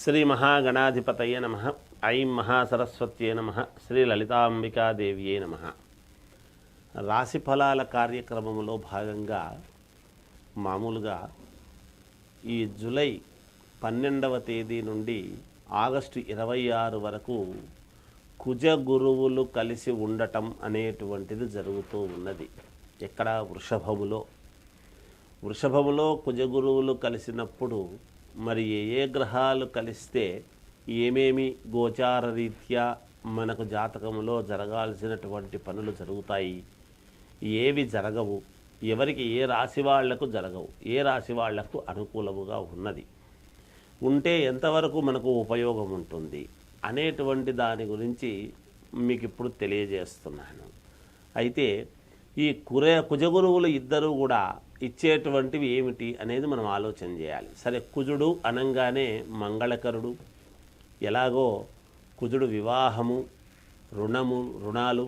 శ్రీ మహాగణాధిపతయే నమః. ఐం మహాసరస్వత్యే నమః. శ్రీ లలితాంబికాదేవియే నమః. రాశి ఫలాల కార్యక్రమంలో భాగంగా మామూలుగా ఈ జూలై 12వ తేదీ నుండి ఆగస్టు 26 వరకు కుజ గురువులు కలిసి ఉండటం అనేటువంటిది జరుగుతూ ఉన్నది. ఎక్కడ? వృషభములో కుజ గురువులు కలిసినప్పుడు మరి ఏ గ్రహాలు కలిస్తే ఏమేమి గోచార రీత్యా మనకు జాతకంలో జరగాల్సినటువంటి పనులు జరుగుతాయి, ఏవి జరగవు, ఎవరికి ఏ రాశి వాళ్లకు జరగవు, ఏ రాశి వాళ్లకు అనుకూలముగా ఉన్నది, ఉంటే ఎంతవరకు మనకు ఉపయోగం ఉంటుంది అనేటువంటి దాని గురించి మీకు ఇప్పుడు తెలియజేస్తున్నాను. అయితే ఈ కుజగురువులు ఇద్దరు కూడా ఇచ్చేటువంటివి ఏమిటి అనేది మనం ఆలోచన చేయాలి. సరే, కుజుడు అనంగానే మంగళకరుడు. ఎలాగో కుజుడు వివాహము, రుణాలు,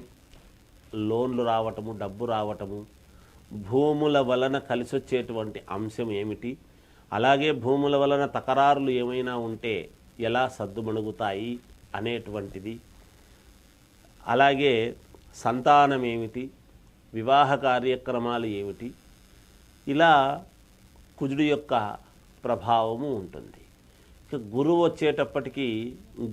లోన్లు రావటము, డబ్బు రావటము, భూముల వలన కలిసొచ్చేటువంటి అంశం ఏమిటి, అలాగే భూముల వలన తకరారులు ఏమైనా ఉంటే ఎలా సద్దుమణుగుతాయి అనేటువంటిది, అలాగే సంతానం ఏమిటి, వివాహ కార్యక్రమాలు ఏమిటి, ఇలా కుజుడు యొక్క ప్రభావము ఉంటుంది. ఇక గురువు వచ్చేటప్పటికీ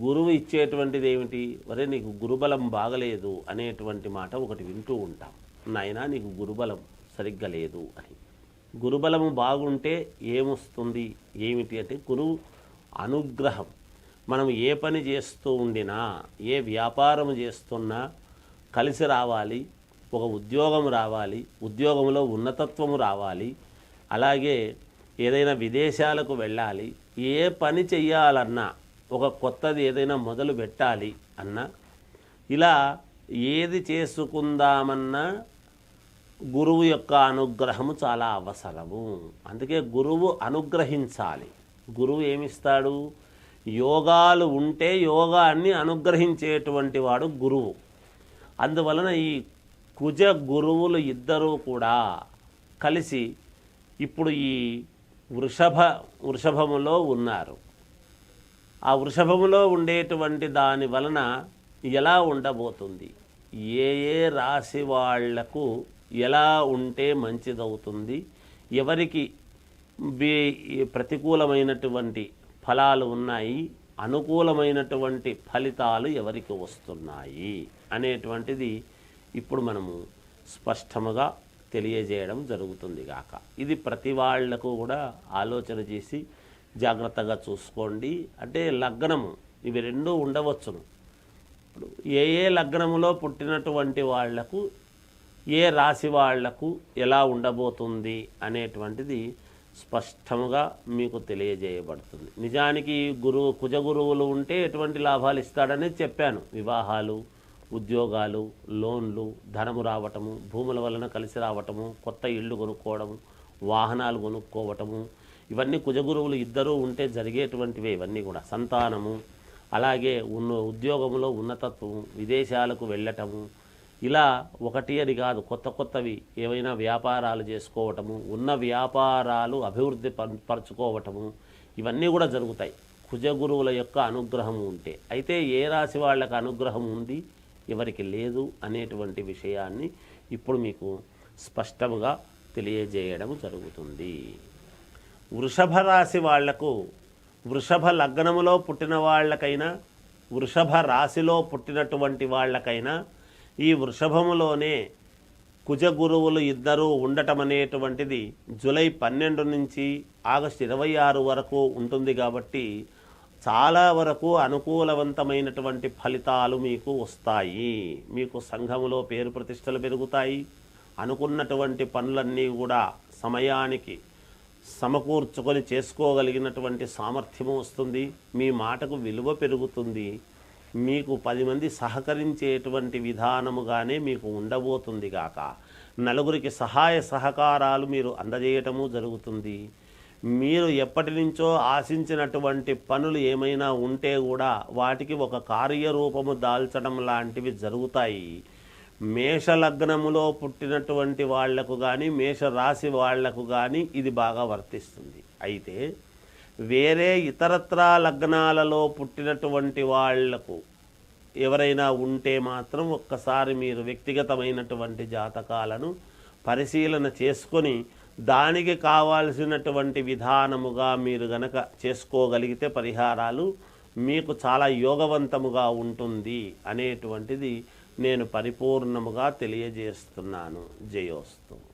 గురువు ఇచ్చేటువంటిది ఏమిటి? వరే నీకు గురుబలం బాగలేదు అనేటువంటి మాట ఒకటి వింటూ ఉంటాం. నాయనా నీకు గురుబలం సరిగ్గా లేదు అని. గురుబలము బాగుంటే ఏమొస్తుంది ఏమిటి అంటే గురువు అనుగ్రహం. మనం ఏ పని చేస్తూ ఉండినా, ఏ వ్యాపారం చేస్తున్నా కలిసి రావాలి, ఒక ఉద్యోగం రావాలి, ఉద్యోగంలో ఉన్నతత్వము రావాలి, అలాగే ఏదైనా విదేశాలకు వెళ్ళాలి, ఏ పని చెయ్యాలన్నా, ఒక కొత్తది ఏదైనా మొదలు పెట్టాలి అన్నా, ఇలా ఏది చేసుకుందామన్నా గురువు యొక్క అనుగ్రహము చాలా అవసరము. అందుకే గురువు అనుగ్రహించాలి. గురువు ఏమిస్తాడు? యోగాలు ఉంటే యోగాన్ని అనుగ్రహించేటువంటి వాడు గురువు. అందువలన ఈ కుజ గురువులు ఇద్దరూ కూడా కలిసి ఇప్పుడు ఈ వృషభములో ఉన్నారు. ఆ వృషభములో ఉండేటువంటి దాని వలన ఎలా ఉండబోతుంది, ఏ రాశి వాళ్లకు ఎలా ఉంటే మంచిదవుతుంది, ఎవరికి ప్రతికూలమైనటువంటి ఫలాలు ఉన్నాయి, అనుకూలమైనటువంటి ఫలితాలు ఎవరికి వస్తున్నాయి అనేటువంటిది ఇప్పుడు మనము స్పష్టముగా తెలియజేయడం జరుగుతుంది గాక. ఇది ప్రతి వాళ్లకు కూడా ఆలోచన చేసి జాగ్రత్తగా చూసుకోండి. అంటే లగ్నము ఇవి రెండూ ఉండవచ్చును. ఇప్పుడు ఏ లగ్నములో పుట్టినటువంటి వాళ్లకు ఏ రాశి వాళ్లకు ఎలా ఉండబోతుంది అనేటువంటిది స్పష్టముగా మీకు తెలియజేయబడుతుంది. నిజానికి కుజ గురువులు ఉంటే ఎటువంటి లాభాలు ఇస్తాడనేది చెప్పాను. వివాహాలు, ఉద్యోగాలు, లోన్లు, ధనము రావటము, భూముల వలన కలిసి రావటము, కొత్త ఇళ్ళు కొనుక్కోవడము, వాహనాలు కొనుక్కోవటము, ఇవన్నీ కుజగురువులు ఇద్దరూ ఉంటే జరిగేటువంటివే. ఇవన్నీ కూడా సంతానము, అలాగే ఉద్యోగంలో ఉన్నతత్వము, విదేశాలకు వెళ్ళటము, ఇలా ఒకటి అని కాదు, కొత్తవి ఏవైనా వ్యాపారాలు చేసుకోవటము, ఉన్న వ్యాపారాలు అభివృద్ధి పరచుకోవటము, ఇవన్నీ కూడా జరుగుతాయి కుజగురువుల యొక్క అనుగ్రహం ఉంటే. అయితే ఏ రాశి వాళ్ళకి అనుగ్రహం ఉంది, ఎవరికి లేదు అనేటువంటి విషయాన్ని ఇప్పుడు మీకు స్పష్టంగా తెలియజేయడం జరుగుతుంది. వృషభ రాశి వాళ్లకు, వృషభ లగ్నములో పుట్టిన వాళ్ళకైనా, వృషభ రాశిలో పుట్టినటువంటి వాళ్ళకైనా ఈ వృషభములోనే కుజ గురువులు ఇద్దరూ ఉండటం అనేటువంటిది జూలై 12 నుంచి ఆగస్టు 26 వరకు ఉంటుంది. కాబట్టి చాలా వరకు అనుకూలవంతమైనటువంటి ఫలితాలు మీకు వస్తాయి. మీకు సంఘములో పేరు ప్రతిష్టలు పెరుగుతాయి. అనుకున్నటువంటి పనులన్నీ కూడా సమయానికి సమకూర్చుకొని చేసుకోగలిగినటువంటి సామర్థ్యము వస్తుంది. మీ మాటకు విలువ పెరుగుతుంది. మీకు 10 మంది సహకరించేటువంటి విధానముగానే మీకు ఉండబోతుంది గాక. నలుగురికి సహాయ సహకారాలు మీరు అందజేయటము జరుగుతుంది. మీరు ఎప్పటి నుంచో ఆశించినటువంటి పనులు ఏమైనా ఉంటే కూడా వాటికి ఒక కార్యరూపము దాల్చడం లాంటివి జరుగుతాయి. మేషలగ్నములో పుట్టినటువంటి వాళ్లకు కానీ, మేషరాశి వాళ్లకు కానీ ఇది బాగా వర్తిస్తుంది. అయితే వేరే ఇతరత్రా లగ్నాలలో పుట్టినటువంటి వాళ్లకు ఎవరైనా ఉంటే మాత్రం ఒక్కసారి మీరు వ్యక్తిగతమైనటువంటి జాతకాలను పరిశీలన చేసుకొని దానికి కావాల్సినటువంటి విధానముగా మీరు గనక చేసుకోగలిగితే పరిహారాలు మీకు చాలా యోగవంతముగా ఉంటుంది అనేటువంటిది నేను పరిపూర్ణముగా తెలియజేస్తున్నాను. జయోస్తు.